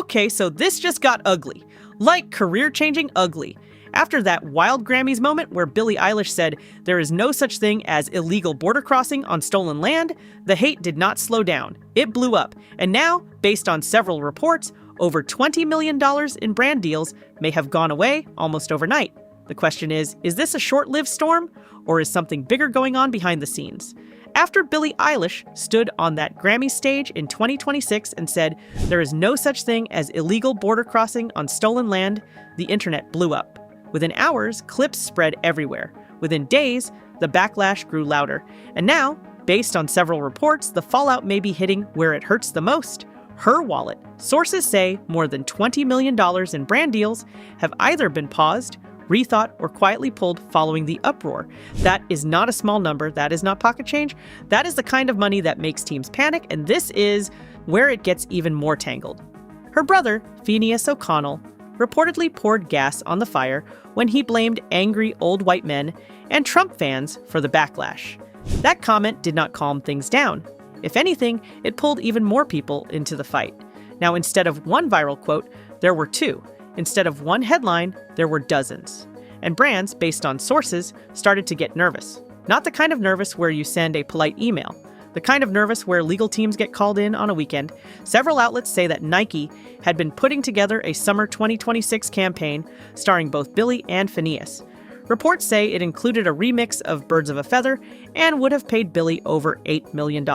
Okay, so this just got ugly. Like career-changing ugly. After that wild Grammys moment where Billie Eilish said there is no such thing as illegal border crossing on stolen land, the hate did not slow down. It blew up. And now, based on several reports, over $20 million in brand deals may have gone away almost overnight. The question is this a short-lived storm, or is something bigger going on behind the scenes? After Billie Eilish stood on that Grammy stage in 2026 and said there is no such thing as illegal border crossing on stolen land, the internet blew up. Within hours, clips spread everywhere. Within days, the backlash grew louder. And now, based on several reports, the fallout may be hitting where it hurts the most: her wallet. Sources say more than $20 million in brand deals have either been paused, rethought, or quietly pulled following the uproar. That is not a small number. That is not pocket change. That is the kind of money that makes teams panic, and this is where it gets even more tangled. Her brother, Finneas O'Connell, reportedly poured gas on the fire when he blamed angry old white men and Trump fans for the backlash. That comment did not calm things down. If anything, it pulled even more people into the fight. Now, instead of one viral quote, there were two. Instead of one headline, there were dozens. And brands, based on sources, started to get nervous. Not the kind of nervous where you send a polite email. The kind of nervous where legal teams get called in on a weekend. Several outlets say that Nike had been putting together a summer 2026 campaign starring both Billie and Finneas. Reports say it included a remix of Birds of a Feather and would have paid Billie over $8 million.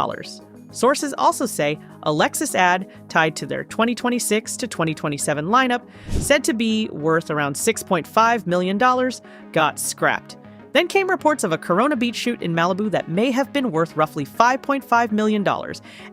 Sources also say a Lexus ad tied to their 2026 to 2027 lineup, said to be worth around $6.5 million, got scrapped. Then came reports of a Corona beach shoot in Malibu that may have been worth roughly $5.5 million.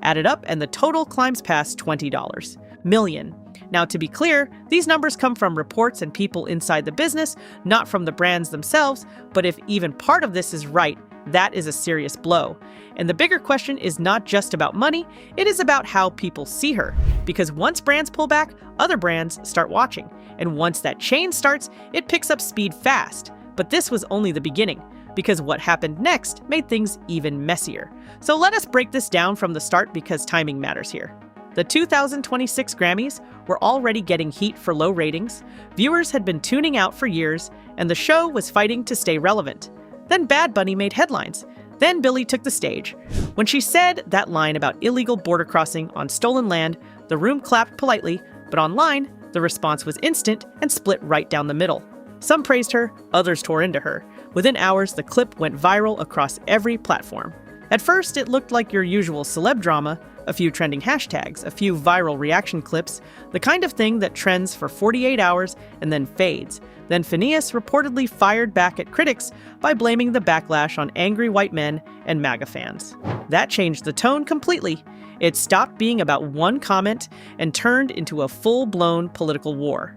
Added up, and the total climbs past $20 million. Now, to be clear, these numbers come from reports and people inside the business, not from the brands themselves, but if even part of this is right, that is a serious blow. And the bigger question is not just about money, it is about how people see her. Because once brands pull back, other brands start watching. And once that chain starts, it picks up speed fast. But this was only the beginning, because what happened next made things even messier. So let us break this down from the start, because timing matters here. The 2026 Grammys were already getting heat for low ratings, viewers had been tuning out for years, and the show was fighting to stay relevant. Then Bad Bunny made headlines. Then Billie took the stage. When she said that line about illegal border crossing on stolen land, the room clapped politely, but online, the response was instant and split right down the middle. Some praised her, others tore into her. Within hours, the clip went viral across every platform. At first, it looked like your usual celeb drama, a few trending hashtags, a few viral reaction clips, the kind of thing that trends for 48 hours and then fades. Then Finneas reportedly fired back at critics by blaming the backlash on angry white men and MAGA fans. That changed the tone completely. It stopped being about one comment and turned into a full-blown political war.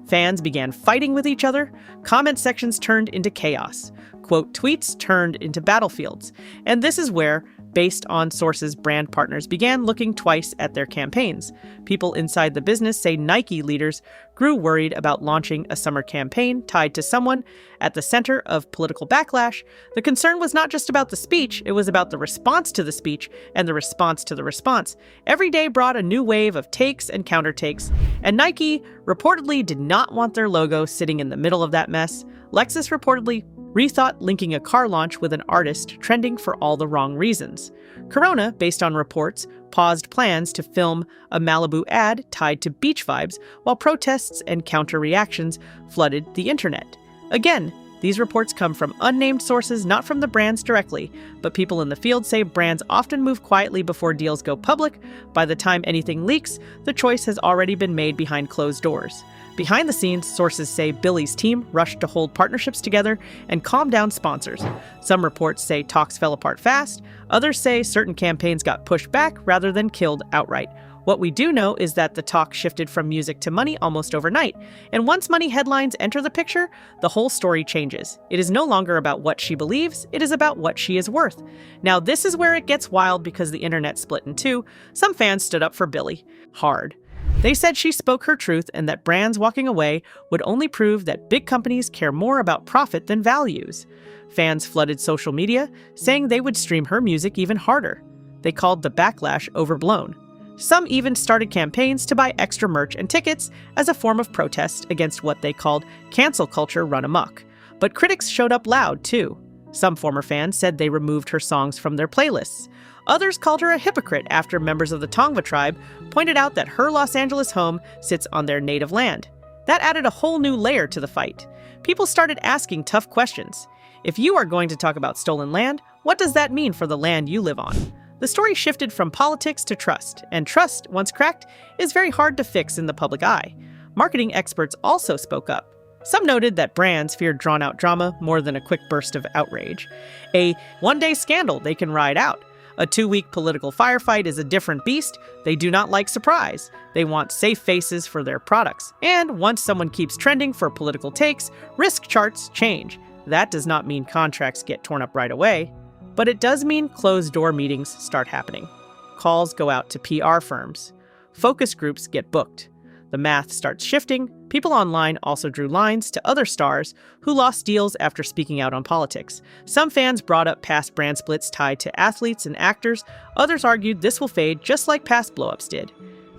Fans began fighting with each other, comment sections turned into chaos, quote tweets turned into battlefields, and this is where, based on sources, brand partners began looking twice at their campaigns. People inside the business say Nike leaders grew worried about launching a summer campaign tied to someone at the center of political backlash. The concern was not just about the speech, it was about the response to the speech and the response to the response. Every day brought a new wave of takes and countertakes, and Nike reportedly did not want their logo sitting in the middle of that mess. Lexus reportedly rethought linking a car launch with an artist trending for all the wrong reasons. Corona, based on reports, paused plans to film a Malibu ad tied to beach vibes, while protests and counter-reactions flooded the internet. Again, these reports come from unnamed sources, not from the brands directly, but people in the field say brands often move quietly before deals go public. By the time anything leaks, the choice has already been made behind closed doors. Behind the scenes, sources say Billie's team rushed to hold partnerships together and calm down sponsors. Some reports say talks fell apart fast. Others say certain campaigns got pushed back rather than killed outright. What we do know is that the talk shifted from music to money almost overnight. And once money headlines enter the picture, the whole story changes. It is no longer about what she believes, it is about what she is worth. Now, this is where it gets wild because the internet split in two. Some fans stood up for Billie. Hard. They said she spoke her truth and that brands walking away would only prove that big companies care more about profit than values. Fans flooded social media, saying they would stream her music even harder. They called the backlash overblown. Some even started campaigns to buy extra merch and tickets as a form of protest against what they called cancel culture run amok. But critics showed up loud, too. Some former fans said they removed her songs from their playlists. Others called her a hypocrite after members of the Tongva tribe pointed out that her Los Angeles home sits on their native land. That added a whole new layer to the fight. People started asking tough questions. If you are going to talk about stolen land, what does that mean for the land you live on? The story shifted from politics to trust, and trust, once cracked, is very hard to fix in the public eye. Marketing experts also spoke up. Some noted that brands feared drawn-out drama more than a quick burst of outrage. A one-day scandal they can ride out. A 2-week political firefight is a different beast. They do not like surprise. They want safe faces for their products. And once someone keeps trending for political takes, risk charts change. That does not mean contracts get torn up right away, but it does mean closed-door meetings start happening. Calls go out to PR firms. Focus groups get booked. The math starts shifting. People online also drew lines to other stars who lost deals after speaking out on politics. Some fans brought up past brand splits tied to athletes and actors. Others argued this will fade just like past blowups did.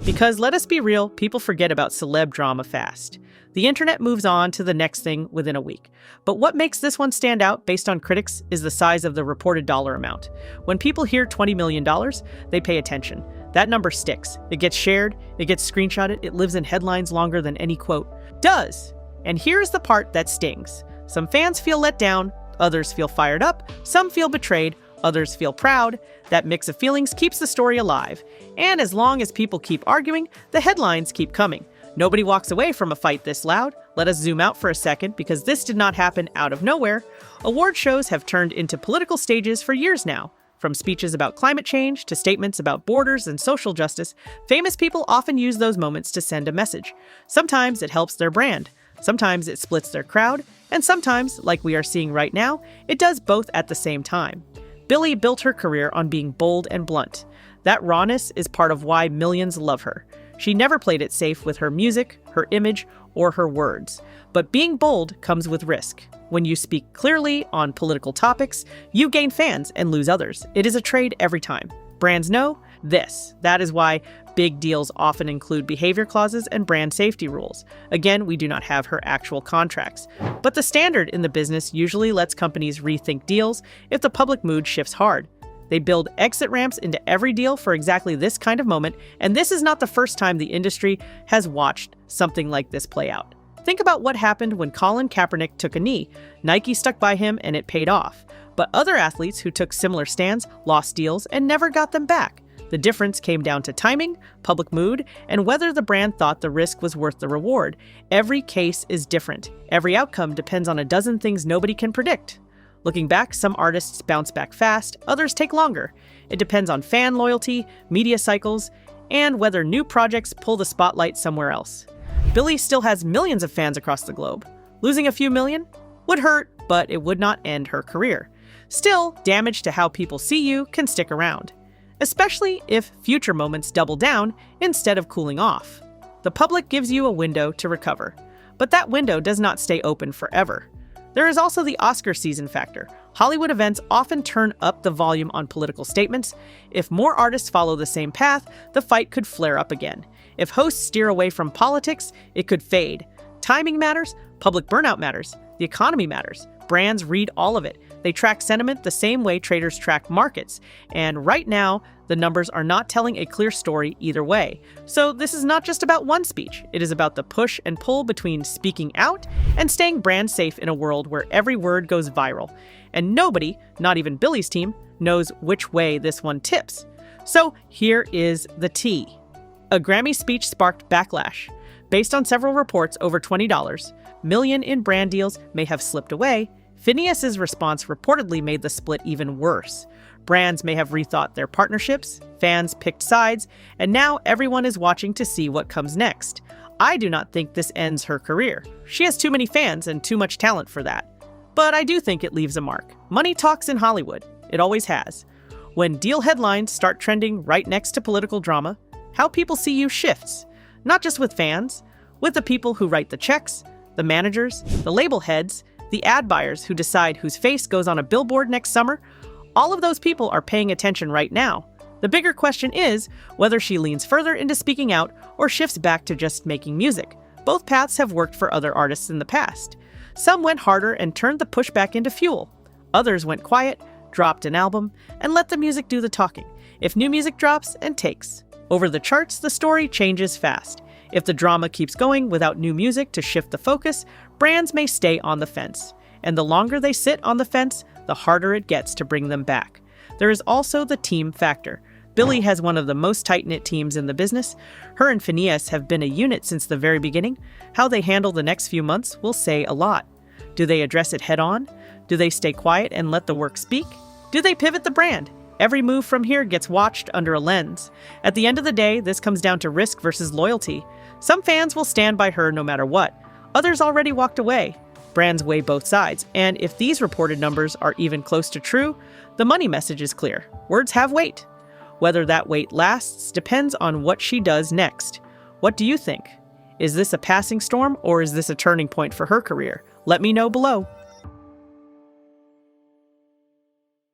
Because let us be real, people forget about celeb drama fast. The internet moves on to the next thing within a week. But what makes this one stand out based on critics is the size of the reported dollar amount. When people hear $20 million, they pay attention. That number sticks. It gets shared, it gets screenshotted, it lives in headlines longer than any quote does. And here's the part that stings. Some fans feel let down, others feel fired up, some feel betrayed, others feel proud. That mix of feelings keeps the story alive. And as long as people keep arguing, the headlines keep coming. Nobody walks away from a fight this loud. Let us zoom out for a second because this did not happen out of nowhere. Award shows have turned into political stages for years now. From speeches about climate change to statements about borders and social justice, famous people often use those moments to send a message. Sometimes it helps their brand, sometimes it splits their crowd, and sometimes, like we are seeing right now, it does both at the same time. Billie built her career on being bold and blunt. That rawness is part of why millions love her. She never played it safe with her music, her image, or her words. But being bold comes with risk. When you speak clearly on political topics, you gain fans and lose others. It is a trade every time. Brands know this. That is why big deals often include behavior clauses and brand safety rules. Again, we do not have her actual contracts. But the standard in the business usually lets companies rethink deals if the public mood shifts hard. They build exit ramps into every deal for exactly this kind of moment, and this is not the first time the industry has watched something like this play out. Think about what happened when Colin Kaepernick took a knee. Nike stuck by him and it paid off. But other athletes who took similar stands lost deals and never got them back. The difference came down to timing, public mood, and whether the brand thought the risk was worth the reward. Every case is different. Every outcome depends on a dozen things nobody can predict. Looking back, some artists bounce back fast, others take longer. It depends on fan loyalty, media cycles, and whether new projects pull the spotlight somewhere else. Billie still has millions of fans across the globe. Losing a few million would hurt, but it would not end her career. Still, damage to how people see you can stick around, especially if future moments double down instead of cooling off. The public gives you a window to recover, but that window does not stay open forever. There is also the Oscar season factor. Hollywood events often turn up the volume on political statements. If more artists follow the same path, the fight could flare up again. If hosts steer away from politics, it could fade. Timing matters, public burnout matters, the economy matters. Brands read all of it. They track sentiment the same way traders track markets. And right now, the numbers are not telling a clear story either way. So this is not just about one speech. It is about the push and pull between speaking out and staying brand safe in a world where every word goes viral. And nobody, not even Billie's team, knows which way this one tips. So here is the tea. A Grammy speech sparked backlash. Based on several reports, over $20 million in brand deals may have slipped away. Finneas' response reportedly made the split even worse. Brands may have rethought their partnerships, fans picked sides, and now everyone is watching to see what comes next. I do not think this ends her career. She has too many fans and too much talent for that. But I do think it leaves a mark. Money talks in Hollywood. It always has. When deal headlines start trending right next to political drama, how people see you shifts. Not just with fans, with the people who write the checks, the managers, the label heads, the ad buyers who decide whose face goes on a billboard next summer. All of those people are paying attention right now. The bigger question is whether she leans further into speaking out or shifts back to just making music. Both paths have worked for other artists in the past. Some went harder and turned the pushback into fuel. Others went quiet, dropped an album, and let the music do the talking. If new music drops and takes. Over the charts, the story changes fast. If the drama keeps going without new music to shift the focus, brands may stay on the fence. And the longer they sit on the fence, the harder it gets to bring them back. There is also the team factor. Billie has one of the most tight-knit teams in the business. Her and Finneas have been a unit since the very beginning. How they handle the next few months will say a lot. Do they address it head-on? Do they stay quiet and let the work speak? Do they pivot the brand? Every move from here gets watched under a lens. At the end of the day, this comes down to risk versus loyalty. Some fans will stand by her no matter what. Others already walked away. Brands weigh both sides, and if these reported numbers are even close to true, the money message is clear. Words have weight. Whether that weight lasts depends on what she does next. What do you think? Is this a passing storm, or is this a turning point for her career? Let me know below.